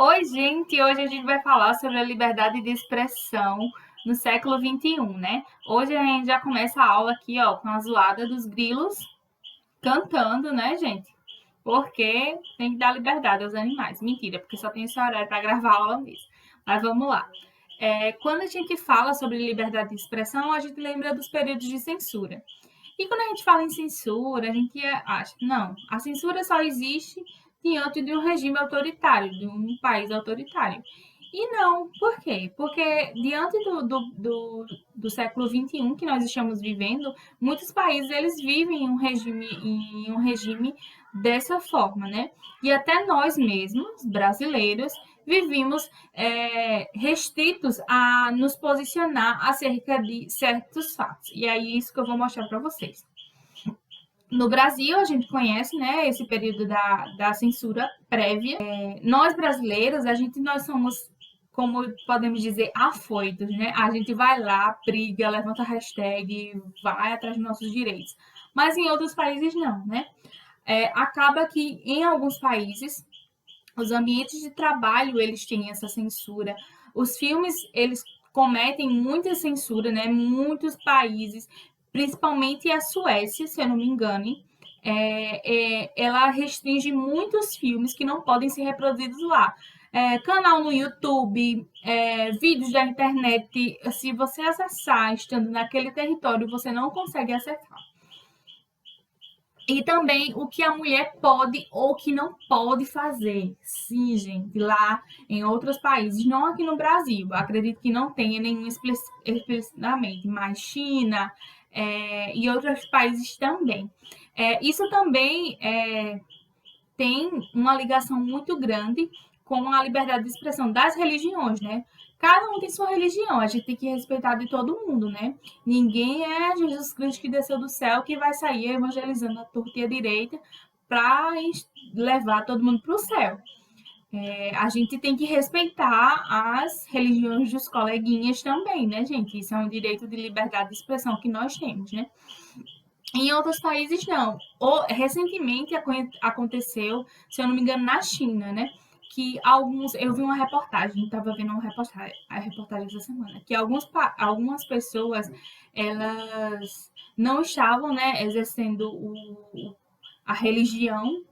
Oi, gente! Hoje a gente vai falar sobre a liberdade de expressão no século XXI, né? Hoje a gente já começa a aula aqui, ó, com a zoada dos grilos cantando, né, gente? Porque tem que dar liberdade aos animais. Mentira, porque só tem esse horário para gravar a aula mesmo. Mas vamos lá. Quando a gente fala sobre liberdade de expressão, a gente lembra dos períodos de censura. E quando a gente fala em censura, a gente acha, não, a censura só existe diante de um regime autoritário, de um país autoritário. E não, por quê? Porque diante do século XXI que nós estamos vivendo, muitos países eles vivem em um regime dessa forma, né? E até nós mesmos, brasileiros, vivemos restritos a nos posicionar acerca de certos fatos. E é isso que eu vou mostrar para vocês. No Brasil, a gente conhece, né, esse período da censura prévia. Nós brasileiros, nós somos, como podemos dizer, afoitos, né? A gente vai lá, briga, levanta hashtag, vai atrás dos nossos direitos. Mas em outros países não, né? Acaba que em alguns países os ambientes de trabalho eles têm essa censura. Os filmes eles cometem muita censura, né? Muitos países, principalmente a Suécia, se eu não me engano, ela restringe muitos filmes que não podem ser reproduzidos lá. Canal no YouTube, vídeos da internet, se você acessar estando naquele território, você não consegue acessar. E também o que a mulher pode ou que não pode fazer. Sim, gente, lá em outros países, não aqui no Brasil, acredito que não tenha nenhum explicitamente, mas China e outros países também. Isso também tem uma ligação muito grande com a liberdade de expressão das religiões, né? Cada um tem sua religião, a gente tem que respeitar de todo mundo, né? Ninguém é Jesus Cristo que desceu do céu que vai sair evangelizando a torta e a direita para levar todo mundo para o céu. A gente tem que respeitar as religiões dos coleguinhas também, né, gente? Isso é um direito de liberdade de expressão que nós temos, né? Em outros países, não. Recentemente aconteceu, se eu não me engano, na China, né? Que alguns. Eu vi uma reportagem, estava vendo a reportagem essa semana, que algumas pessoas elas não estavam, né, exercendo a religião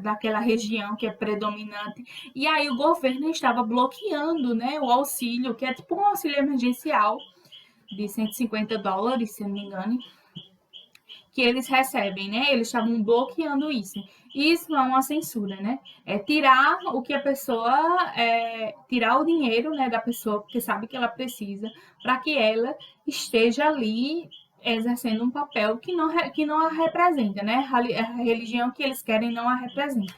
daquela região que é predominante. E aí o governo estava bloqueando, né, o auxílio, que é tipo um auxílio emergencial de US$ 150, se eu não me engano, que eles recebem, né? Eles estavam bloqueando isso. Isso é uma censura, né? É tirar o que a pessoa, tirar o dinheiro, né, da pessoa, porque sabe que ela precisa, para que ela esteja ali exercendo um papel que não a representa, né? A religião que eles querem não a representa.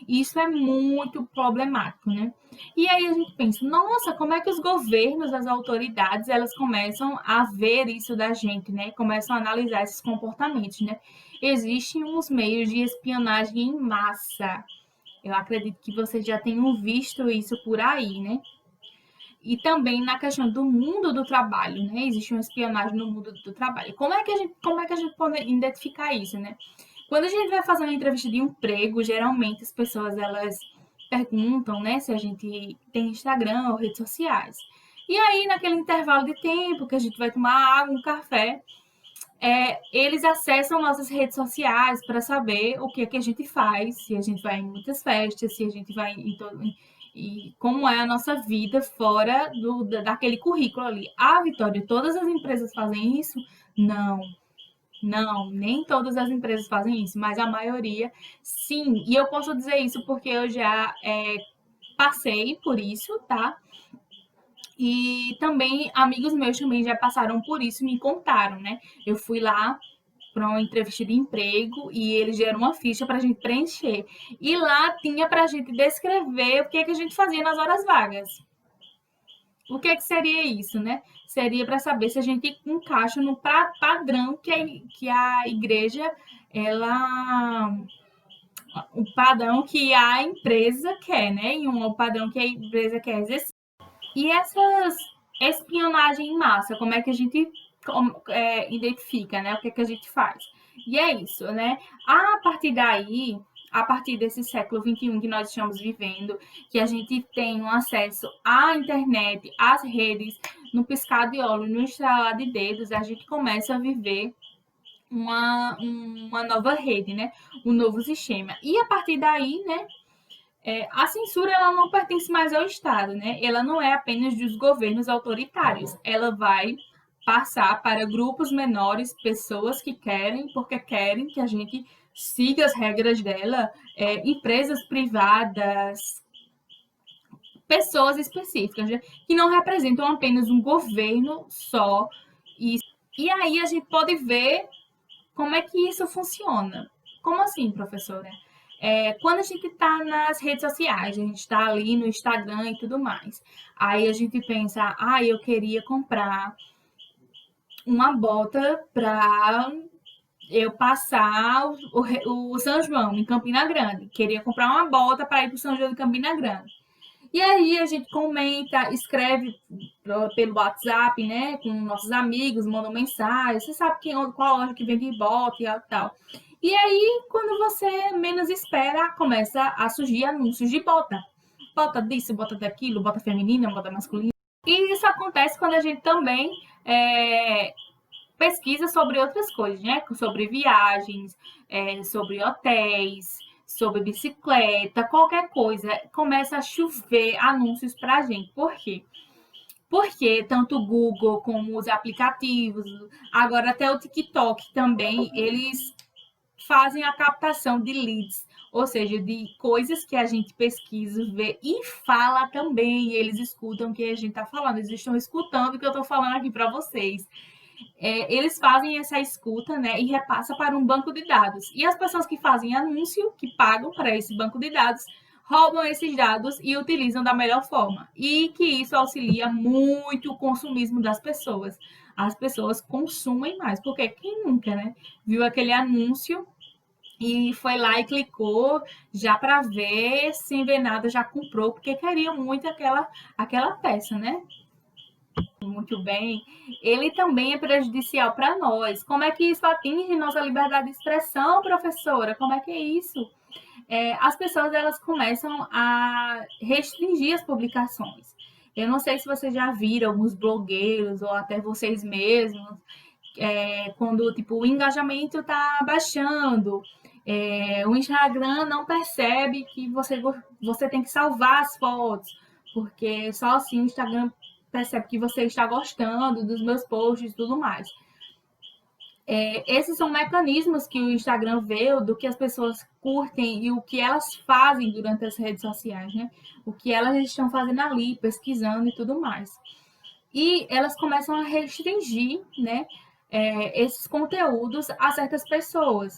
Isso é muito problemático, né? E aí a gente pensa, nossa, como é que os governos, as autoridades, elas começam a ver isso da gente, né? Começam a analisar esses comportamentos, né? Existem uns meios de espionagem em massa. Eu acredito que vocês já tenham visto isso por aí, né? E também na questão do mundo do trabalho, né? Existe uma espionagem no mundo do trabalho. Como é que a gente pode identificar isso, né? Quando a gente vai fazer uma entrevista de emprego, geralmente as pessoas elas perguntam, né, se a gente tem Instagram ou redes sociais. E aí, naquele intervalo de tempo que a gente vai tomar água, um café, eles acessam nossas redes sociais para saber o que é que a gente faz, se a gente vai em muitas festas, se a gente vai e como é a nossa vida fora daquele currículo ali. Ah, Vitória, todas as empresas fazem isso? Não, não, nem todas as empresas fazem isso, mas a maioria sim. E eu posso dizer isso porque eu já passei por isso, tá? E também amigos meus também já passaram por isso e me contaram, né? Eu fui lá para uma entrevista de emprego e eles deram uma ficha para a gente preencher. E lá tinha para a gente descrever o que, é que a gente fazia nas horas vagas. O que, é que seria isso, né? Seria para saber se a gente encaixa no padrão que a igreja, ela. O padrão que a empresa quer, né? E o padrão que a empresa quer exercer. E essas espionagem em massa, como é que a gente identifica, né? O que é que a gente faz? E é isso, né? A partir daí, a partir desse século XXI que nós estamos vivendo, que a gente tem um acesso à internet, às redes, no piscar de olhos, no estralar de dedos, a gente começa a viver uma nova rede, né? Um novo sistema. E a partir daí, né? A censura ela não pertence mais ao Estado, né? Ela não é apenas dos governos autoritários. Ela vai passar para grupos menores, pessoas que querem, porque querem que a gente siga as regras dela, empresas privadas, pessoas específicas, né? Que não representam apenas um governo só. E aí a gente pode ver como é que isso funciona. Como assim, professora? Quando a gente está nas redes sociais, a gente está ali no Instagram e tudo mais. Aí a gente pensa, eu queria comprar uma bota para eu passar o São João em Campina Grande. Queria comprar uma bota para ir para o São João de Campina Grande. E aí a gente comenta, escreve pelo WhatsApp, né, com nossos amigos, manda mensagem. Você sabe qual loja que vende bota e tal. E aí, quando você menos espera, começa a surgir anúncios de bota. Bota disso, bota daquilo, bota feminina, bota masculina. E isso acontece quando a gente também pesquisa sobre outras coisas, né? Sobre viagens, sobre hotéis, sobre bicicleta, qualquer coisa. Começa a chover anúncios para a gente. Por quê? Porque tanto o Google como os aplicativos, agora até o TikTok também, eles fazem a captação de leads, ou seja, de coisas que a gente pesquisa, vê e fala também. E eles escutam o que a gente está falando, eles estão escutando o que eu estou falando aqui para vocês. Eles fazem essa escuta, né, e repassa para um banco de dados. E as pessoas que fazem anúncio, que pagam para esse banco de dados, roubam esses dados e utilizam da melhor forma. E que isso auxilia muito o consumismo das pessoas. As pessoas consumem mais, porque quem nunca, né, viu aquele anúncio e foi lá e clicou já para ver, sem ver nada, já comprou, porque queria muito aquela peça, né? Muito bem, ele também é prejudicial para nós. Como é que isso atinge nossa liberdade de expressão, professora? Como é que é isso? As pessoas elas começam a restringir as publicações. Eu não sei se vocês já viram alguns blogueiros ou até vocês mesmos, quando tipo o engajamento está baixando, o Instagram não percebe que você tem que salvar as fotos, porque só assim o Instagram percebe que você está gostando dos meus posts e tudo mais. Esses são mecanismos que o Instagram vê do que as pessoas curtem e o que elas fazem durante as redes sociais, né? O que elas estão fazendo ali, pesquisando e tudo mais. E elas começam a restringir, né, esses conteúdos a certas pessoas,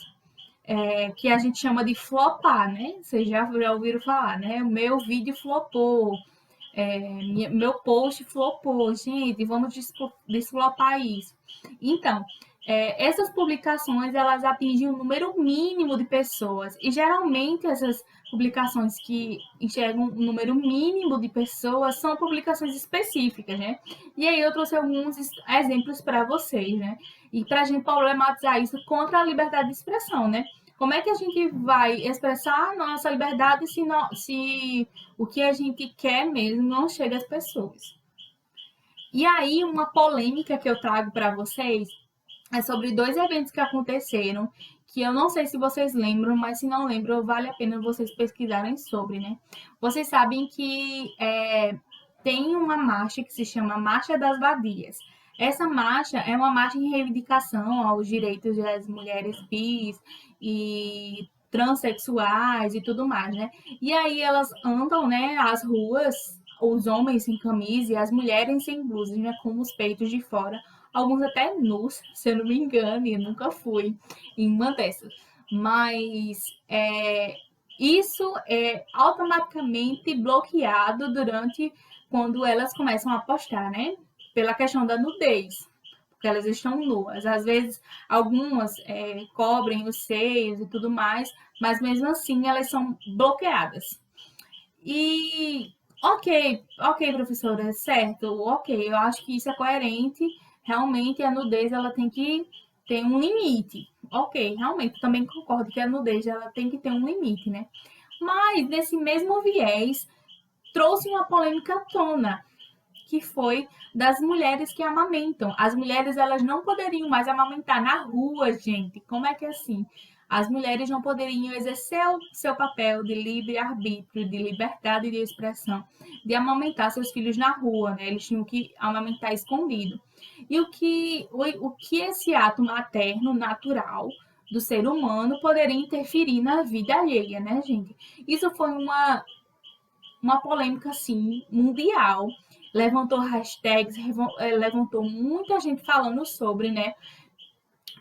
que a gente chama de flopar, né? Vocês já ouviram falar, né? O meu vídeo flopou, meu post flopou, gente, vamos desflopar isso. Então, essas publicações, elas atingem um número mínimo de pessoas, e geralmente essas publicações que enxergam um número mínimo de pessoas são publicações específicas, né? E aí eu trouxe alguns exemplos para vocês, né? E para a gente problematizar isso contra a liberdade de expressão, né? Como é que a gente vai expressar a nossa liberdade se o que a gente quer mesmo não chega às pessoas? E aí, uma polêmica que eu trago para vocês é sobre 2 eventos que aconteceram, que eu não sei se vocês lembram, mas se não lembram, vale a pena vocês pesquisarem sobre, né? Vocês sabem que tem uma marcha que se chama Marcha das Vadias. Essa marcha é uma marcha em reivindicação aos direitos das mulheres bis e transexuais e tudo mais, né? E aí elas andam, né, às ruas, os homens sem camisa e as mulheres sem blusa, né, com os peitos de fora, alguns até nus, se eu não me engano, e eu nunca fui em uma dessas. Mas isso é automaticamente bloqueado quando elas começam a postar, né? Pela questão da nudez, porque elas estão nuas. Às vezes, algumas cobrem os seios e tudo mais, mas mesmo assim elas são bloqueadas. E ok, professora, certo, ok, eu acho que isso é coerente. Realmente a nudez ela tem que ter um limite, ok, realmente, também concordo que a nudez ela tem que ter um limite, né? Mas, nesse mesmo viés, trouxe uma polêmica à tona, que foi das mulheres que amamentam. As mulheres elas não poderiam mais amamentar na rua, gente. Como é que é assim? As mulheres não poderiam exercer o seu papel de livre-arbítrio, de liberdade de expressão, de amamentar seus filhos na rua, né? Eles tinham que amamentar escondido. E o que esse ato materno natural do ser humano poderia interferir na vida alheia, né, gente? Isso foi uma polêmica assim mundial, levantou hashtags, levantou muita gente falando sobre, né,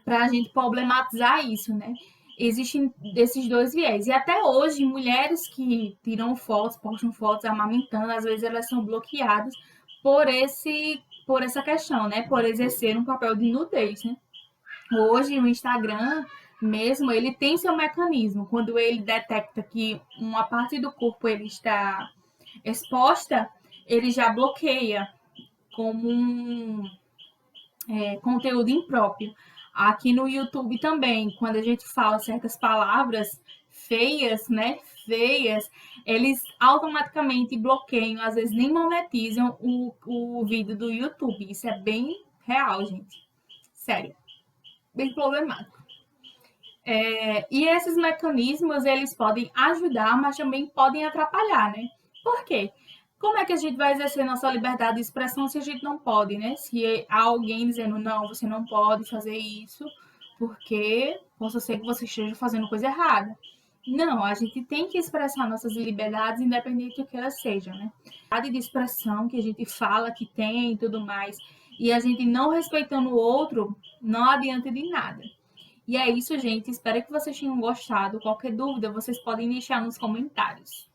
para a gente problematizar isso, né? Existem esses dois viés. E até hoje, mulheres que tiram fotos, postam fotos amamentando, às vezes elas são bloqueadas por essa questão, né? Por exercer um papel de nudez, né? Hoje o Instagram mesmo, ele tem seu mecanismo. Quando ele detecta que uma parte do corpo ele está exposta, ele já bloqueia como um conteúdo impróprio. Aqui no YouTube também, quando a gente fala certas palavras feias, né? Feias, eles automaticamente bloqueiam, às vezes nem monetizam o vídeo do YouTube. Isso é bem real, gente. Sério, bem problemático. E esses mecanismos, eles podem ajudar, mas também podem atrapalhar, né? Por quê? Como é que a gente vai exercer nossa liberdade de expressão se a gente não pode, né? Se há alguém dizendo, não, você não pode fazer isso, porque possa ser que você esteja fazendo coisa errada. Não, a gente tem que expressar nossas liberdades, independente do que elas sejam, né? A liberdade de expressão que a gente fala que tem e tudo mais, e a gente não respeitando o outro, não adianta de nada. E é isso, gente. Espero que vocês tenham gostado. Qualquer dúvida, vocês podem deixar nos comentários.